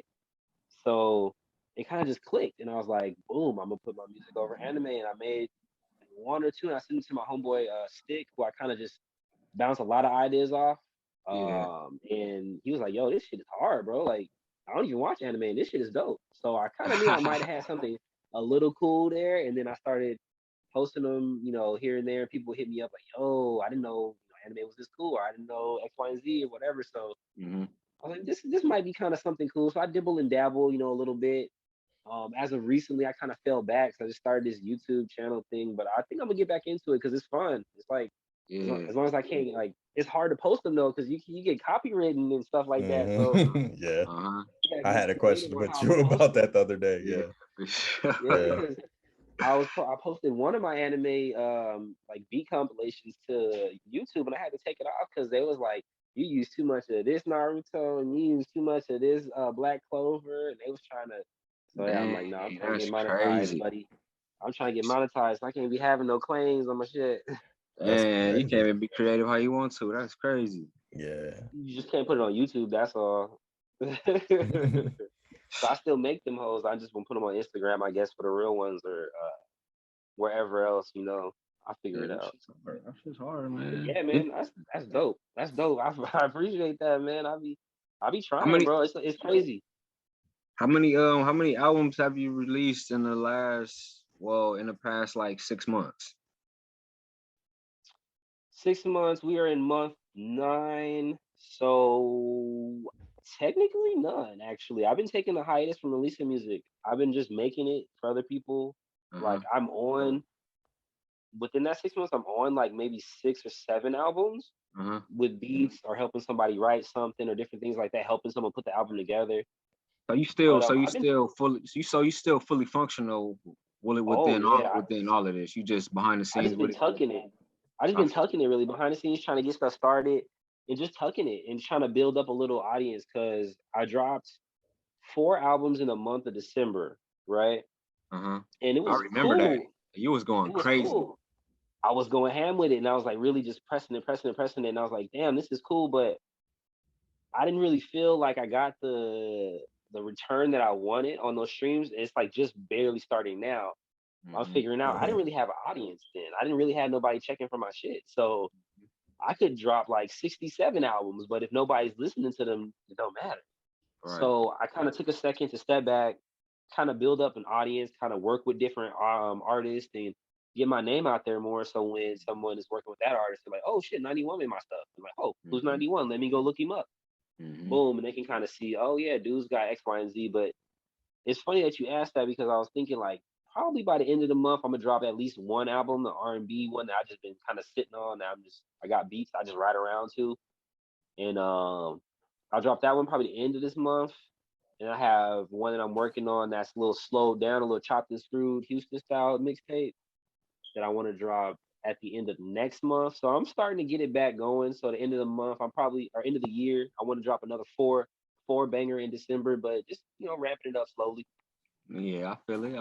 So it kind of just clicked, and I was like, boom, I'm gonna put my music over anime. And I made one or two, and I sent it to my homeboy Stick, who I kind of just bounced a lot of ideas off. And he was like, yo, this shit is hard, bro. Like, I don't even watch anime, and this shit is dope. So I kind of knew I might have had something a little cool there. And then I started posting them, here and there. People hit me up like, yo, I didn't know anime was this cool, or I didn't know X, Y, and Z or whatever. So I was like, this might be kind of something cool. So I dibble and dabble, a little bit. As of recently, I kind of fell back. So I just started this YouTube channel thing, but I think I'm gonna get back into it because it's fun. It's like, as long as I can't, like, it's hard to post them though, because you get copywritten and stuff like that. So yeah, I had a question with you about that the other day. Because I posted one of my anime like beat compilations to YouTube, and I had to take it off because they was like, you use too much of this Naruto and you use too much of this Black Clover, and they was trying to. So I'm like, no, I'm trying to get monetized, buddy. I'm trying to get monetized. I can't be having no claims on my shit. And you can't even be creative how you want to. That's crazy. Yeah. You just can't put it on YouTube. That's all. So I still make them hoes. I just won't put them on Instagram, I guess, for the real ones or wherever else. I figure it out. That's just hard, man. But yeah, man, that's dope. That's dope. I appreciate that, man. I be trying, bro. It's crazy. How many albums have you released in the past like 6 months? 6 months. We are in month 9, so technically none. Actually, I've been taking a hiatus from releasing music. I've been just making it for other people. Like I'm on within that 6 months. I'm on like maybe 6 or 7 albums with beats or helping somebody write something or different things like that. Helping someone put the album together. So you still fully functional within all of this. You just behind the scenes. I just been tucking it. I just been tucking it really behind the scenes, trying to get stuff started and just tucking it and trying to build up a little audience because I dropped 4 albums in the month of December, right? And it was cool. That. You was going crazy. Cool. I was going ham with it, and I was like really just pressing it, and I was like, damn, this is cool, but I didn't really feel like I got the return that I wanted on those streams. It's like just barely starting now. I'm figuring out I didn't really have an audience then. I didn't really have nobody checking for my shit. So I could drop like 67 albums, but if nobody's listening to them, it don't matter. Right. So I kind of took a second to step back, kind of build up an audience, kind of work with different artists and get my name out there more. So when someone is working with that artist, they're like, oh shit, 91 made my stuff. I'm like, oh, who's 91? Let me go look him up. Boom. And they can kind of see, oh yeah, dude's got X, Y, and Z. But it's funny that you asked that because I was thinking like, probably by the end of the month, I'm gonna drop at least one album, the R&B one that I just been kind of sitting on. I got beats I just ride around to, and I'll drop that one probably the end of this month. And I have one that I'm working on that's a little slowed down, a little chopped and screwed Houston style mixtape that I want to drop at the end of next month. So I'm starting to get it back going. So the end of the month, end of the year, I want to drop another four banger in December, but just wrapping it up slowly. Yeah, I feel it.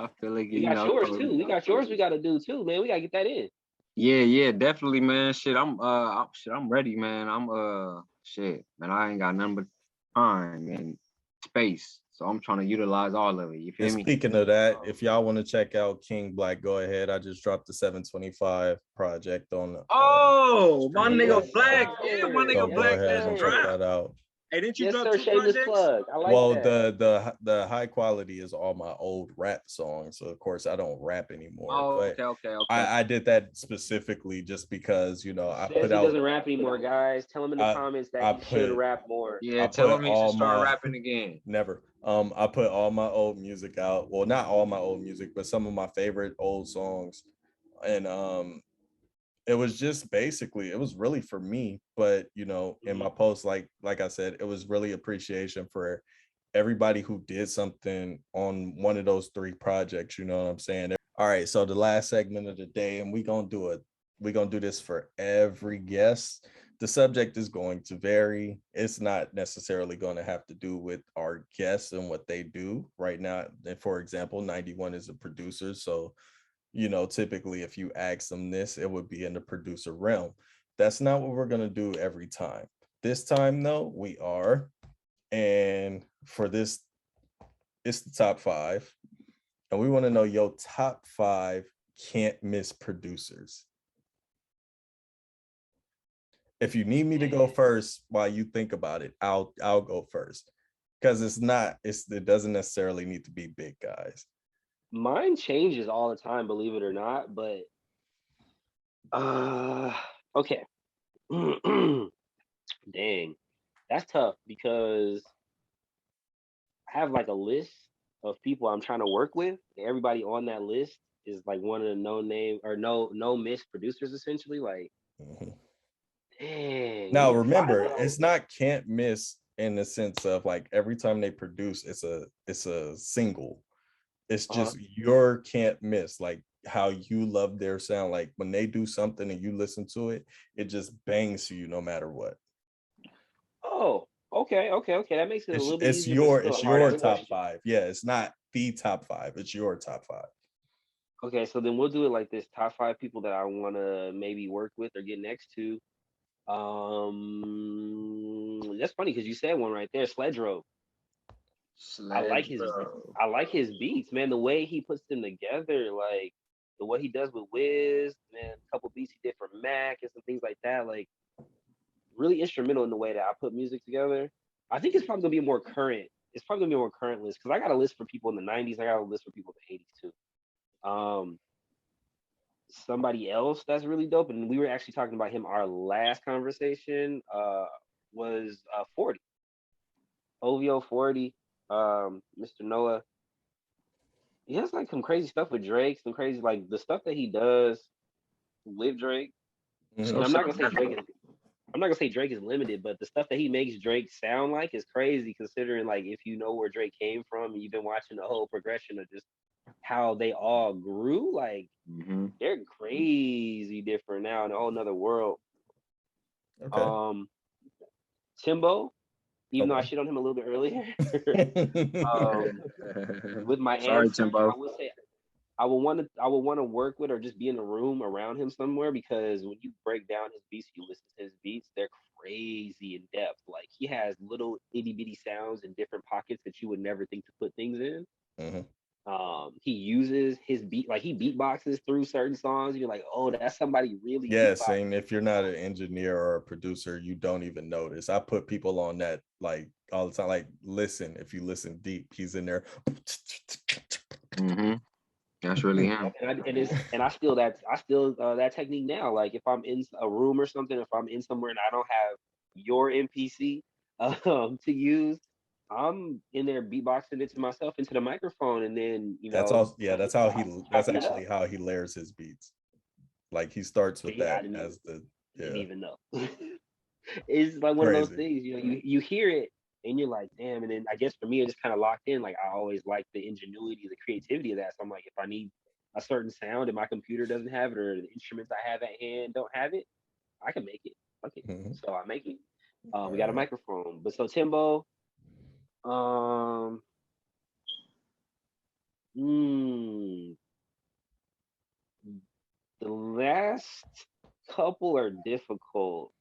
We got yours too. We got yours. We got to do too, man. We got to get that in. Yeah, definitely, man. Shit, I'm ready, man. Man. I ain't got nothing but time and space, so I'm trying to utilize all of it. You feel me? Speaking of that, if y'all want to check out King Black, go ahead. I just dropped the 725 project on. My nigga Black, yeah, my nigga Black. Go ahead and check that out. Hey, didn't you drop 2 projects? Plug. I like that. The high quality is all my old rap songs. So of course I don't rap anymore. Okay. I did that specifically just because I put out. He doesn't rap anymore, guys. Tell him in the comments that he should rap more. Yeah, tell him he should start rapping again. Never. I put all my old music out. Well, not all my old music, but some of my favorite old songs, and it was just basically, it was really for me, but in my post, like I said, it was really appreciation for everybody who did something on one of those 3 projects. You know what I'm saying? All right, so the last segment of the day, and we're gonna do this for every guest. The subject is going to vary. It's not necessarily going to have to do with our guests and what they do right now. For example, 91 is a producer, so typically if you ask them this, it would be in the producer realm. That's not what we're going to do every time. This time, though, we are. And for this, it's the top 5. And we want to know your top 5 can't miss producers. If you need me to go first while you think about it, I'll go first. Because it doesn't necessarily need to be big guys. Mine changes all the time, believe it or not, but okay. Dang, that's tough because I have like a list of people I'm trying to work with. Everybody on that list is like one of the no miss producers essentially. Like, dang. Now remember, it's not can't miss in the sense of like every time they produce, it's a single. It's just your can't miss, like how you love their sound. Like when they do something and you listen to it, it just bangs to you no matter what. Oh, okay. That makes it a little bit easier. It's your top 5. Yeah, it's not the top 5. It's your top 5. Okay, so then we'll do it like this: top 5 people that I want to maybe work with or get next to. That's funny because you said one right there, Sledro. I like his I like his beats, man. The way he puts them together, like the way he does with Wiz, man, a couple beats he did for Mac and some things like that, like really instrumental in the way that I put music together. I think it's probably gonna be more current. It's probably gonna be a more current list because I got a list for people in the 90s. I got a list for people in the 80s too. Somebody else that's really dope, and we were actually talking about him our last conversation, was 40. OVO 40, Mr. Noah. He has like some crazy stuff with Drake, some crazy like the stuff that he does with Drake. Mm-hmm. And I'm not gonna say Drake is limited, but the stuff that he makes Drake sound like is crazy considering like if you know where Drake came from and you've been watching the whole progression of just how they all grew, like they're crazy different now in a whole nother world. Okay. Timbo, even though I shit on him a little bit earlier, with my Sorry, answer, Timbo. I would say I would want to work with or just be in a room around him somewhere because when you break down his beats, you listen to his beats, they're crazy in depth. Like he has little itty bitty sounds in different pockets that you would never think to put things in. Mm-hmm. He uses his beat, like he beatboxes through certain songs. And you're like, oh, that's somebody really. Yes, and if you're not an engineer or a producer, you don't even notice. I put people on that like all the time. Like, listen, if you listen deep, he's in there. That's really him. And I still that technique now. Like if I'm in a room or something, if I'm in somewhere and I don't have your MPC to use, I'm in there beatboxing it to myself into the microphone, and then That's all. Yeah, that's actually how he layers his beats. Like he starts with that as the didn't even know. It's like one of those things, you hear it and you're like, damn. And then I guess for me, it just kind of locked in. Like I always like the ingenuity, the creativity of that. So I'm like, if I need a certain sound and my computer doesn't have it, or the instruments I have at hand don't have it, I can make it. Okay, so I make it. We got a microphone, but so Timbo, the last couple are difficult.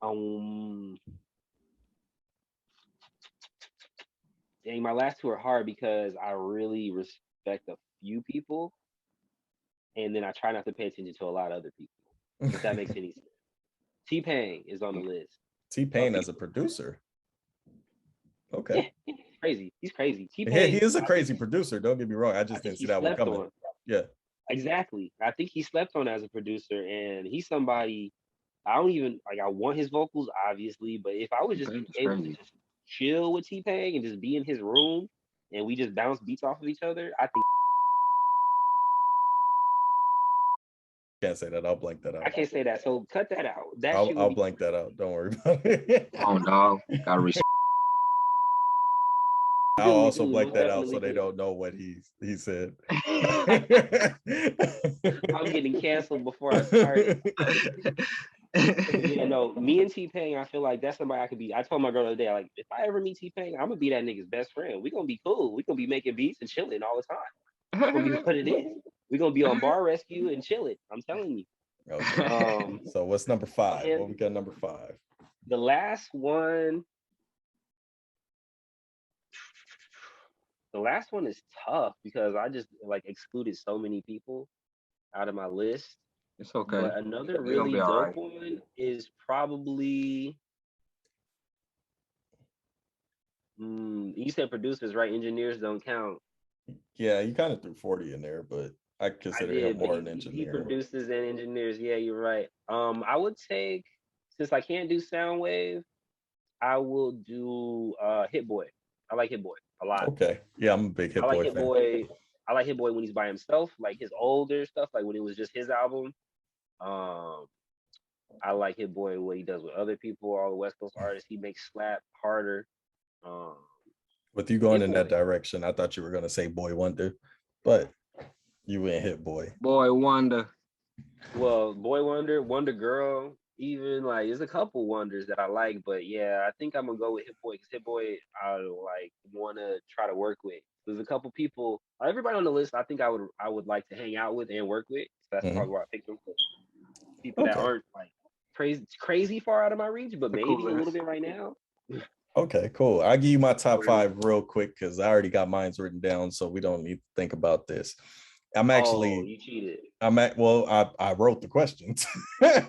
Dang, my last two are hard because I really respect a few people, and then I try not to pay attention to a lot of other people. If that makes any sense. T-Pain is on the list. T-Pain as a producer. Okay. Yeah, he's crazy. He's crazy. T-Pain. Yeah, he is a crazy producer. Don't get me wrong. I just didn't see that one coming. Yeah. Exactly. I think he slept on as a producer, and he's somebody I don't even like. I want his vocals, obviously, but if I was just able to just chill with T-Pain and just be in his room and we just bounce beats off of each other, I think. Can't say that. I'll blank that out. I can't say that. So cut that out. I'll blank that out. Don't worry about it. Oh, dog. Gotta respect. I'll also blank that out so they don't know what he said. I'm getting canceled before I start. Me and T-Pain, I feel like that's somebody I could be. I told my girl the other day, like, if I ever meet T-Pain, I'm gonna be that nigga's best friend. We're gonna be cool. We're gonna be making beats and chilling all the time. That's gonna be what it is. We're gonna be on Bar Rescue and chilling. I'm telling you. Okay. So what's number 5? What we got number 5? The last one. The last one is tough because I just like excluded so many people out of my list. It's okay. But another really dope one is probably. You said producers, right? Engineers don't count. Yeah, you kind of threw 40 in there, but I consider him more an engineer. He produces and engineers. Yeah, you're right. I would take, since I can't do Soundwave, I will do Hit Boy. I like Hit Boy a lot. Okay. Yeah, I'm a big Hit Boy fan. I like Hit Boy when he's by himself, like his older stuff, like when it was just his album. I like Hit Boy what he does with other people, all the West Coast artists. He makes slap harder. With you going in that direction, I thought you were gonna say Boy Wonder, but you went Hit Boy. Boy Wonder. Well, Boy Wonder, Wonder Girl, even like there's a couple wonders that I like, but yeah, I think I'm gonna go with Hit Boy because Hit Boy I like want to try to work with. There's a couple people, everybody on the list. I think I would like to hang out with and work with. So that's probably why I picked them. People that aren't like crazy far out of my reach, but maybe a little bit right now. Okay, cool. I'll give you my top 5 real quick because I already got mine written down, so we don't need to think about this. I'm actually. You cheated. I wrote the questions. Yeah,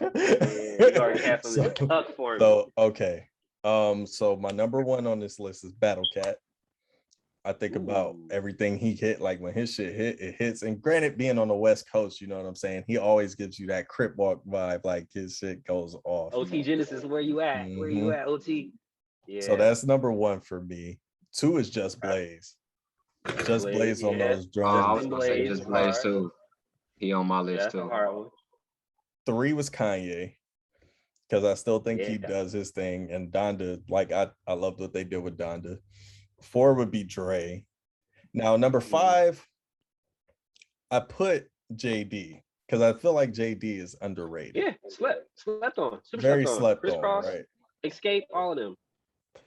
you already have something stuck for me. So okay. So my number 1 on this list is Battle Cat. I think about everything he hit, like when his shit hit, it hits. And granted, being on the West Coast, you know what I'm saying? He always gives you that Crip Walk vibe, like his shit goes off. OT Genesis, where you at? Mm-hmm. Where you at, OT? Yeah. So that's number 1 for me. 2 is Just Blaze. Just Blaze on those drums. I was gonna say Just Blaze too. He on my list too. 3 was Kanye. Because I still think he does his thing. And Donda, like I loved what they did with Donda. 4 would be Dre. Now, number 5, I put JD because I feel like JD is underrated. Yeah, slept on. Very slept on, right? Escape, all of them.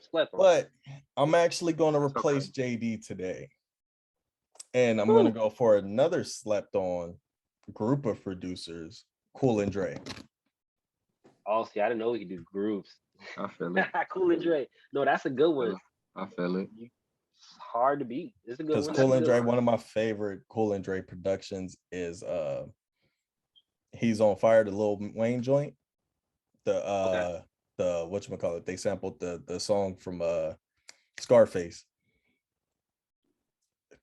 Slept on. But I'm actually going to replace JD today. And I'm going to go for another slept on group of producers, Cool and Dre. Oh, see, I didn't know we could do groups. I feel it. Cool and Dre. No, that's a good one. I feel it. It's hard to beat. It's a good one. Because Cool and Dre, one of my favorite Cool and Dre productions is He's on Fire, the Lil Wayne joint. The whatchamacallit, they sampled the song from Scarface.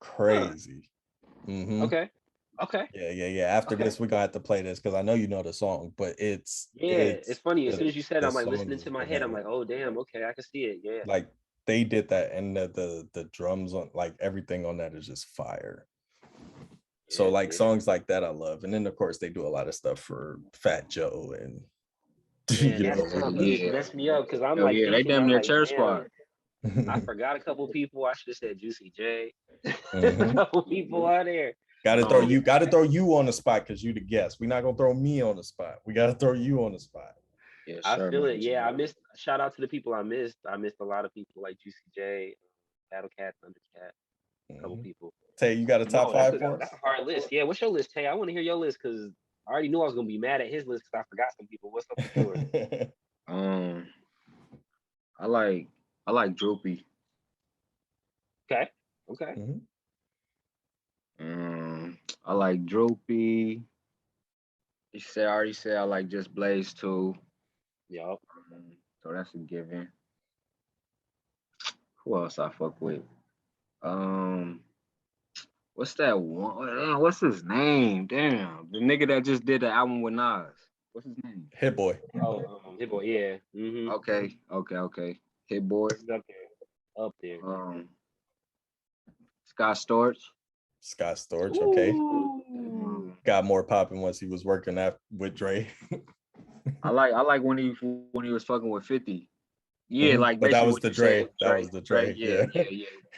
Crazy. Mm-hmm. Okay. Yeah. After this, we're gonna have to play this because I know you know the song, but it's funny. As soon as you said, I'm like listening to my head. I'm like, oh damn, okay, I can see it. Yeah. Like they did that, and the drums on, like everything on that is just fire. So like songs like that I love, and then of course they do a lot of stuff for Fat Joe and messed me up because I'm like, they damn near chair squad. I forgot a couple people. I should have said Juicy J. A couple people out there. Gotta throw you on the spot because you the guest. We're not gonna throw me on the spot. We gotta throw you on the spot. Yeah, I feel it. Yeah, I missed. Shout out to the people I missed. I missed a lot of people like Juicy J, Battle Cat, Thundercat, a couple people. Tay, you got a top 5 for us? That's a hard list. Yeah, what's your list, Tay? I want to hear your list because I already knew I was gonna be mad at his list because I forgot some people. What's up with yours? I like Droopy. Okay. I like Droopy. I already said I like Just Blaze too. Yup. So that's a given. Who else I fuck with? What's that one? What's his name? Damn, the nigga that just did the album with Nas. What's his name? Hit Boy. Oh, Hit Boy. Yeah. Mm-hmm. Okay. Hit Boy. Up there. Scott Storch. Okay. Got more popping once he was working with Dre. I like when he was fucking with 50. Yeah, like but that was the Dre. That was the Dre. Yeah.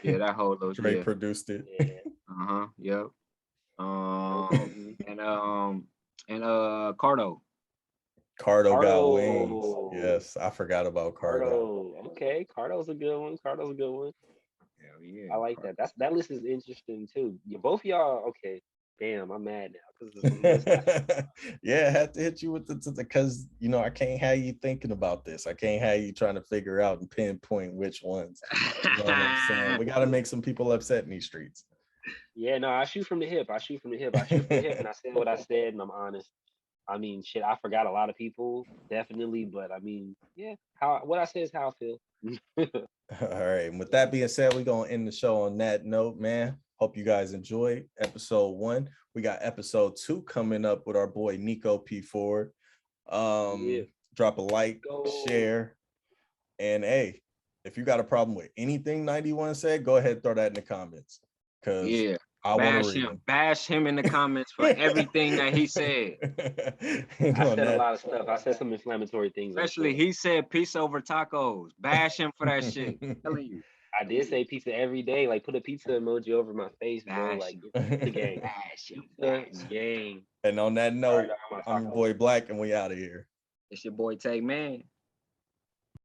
That whole little Dre produced it. Yeah. Yep. And Cardo. Cardo got wings. Yes, I forgot about Cardo. Okay, Cardo's a good one. Hell yeah. I like that. That list is interesting too. Both y'all. Okay. Damn, I'm mad now. Yeah, I had to hit you with because I can't have you thinking about this. I can't have you trying to figure out and pinpoint which ones. You know what I'm saying? We got to make some people upset in these streets. Yeah, no, I shoot from the hip. And I said what I said, and I'm honest. I mean, shit, I forgot a lot of people, definitely, but I mean, yeah, what I say is how I feel. All right. And with that being said, we're going to end the show on that note, man. Hope you guys enjoyed episode 1. We got episode 2 coming up with our boy Nico P. Ford. Drop a like, share, and hey, if you got a problem with anything 91 said, go ahead and throw that in the comments. Because I want to read him. Bash him in the comments for everything that he said. I said a lot of stuff. I said some inflammatory things. Especially he said pizza over tacos. Bash him for that shit. I'm telling you. I did say pizza every day. Like put a pizza emoji over my face, bro. Like the game. Bash him. Game. And on that note, I'm your boy Black, and we out of here. It's your boy Tay Man.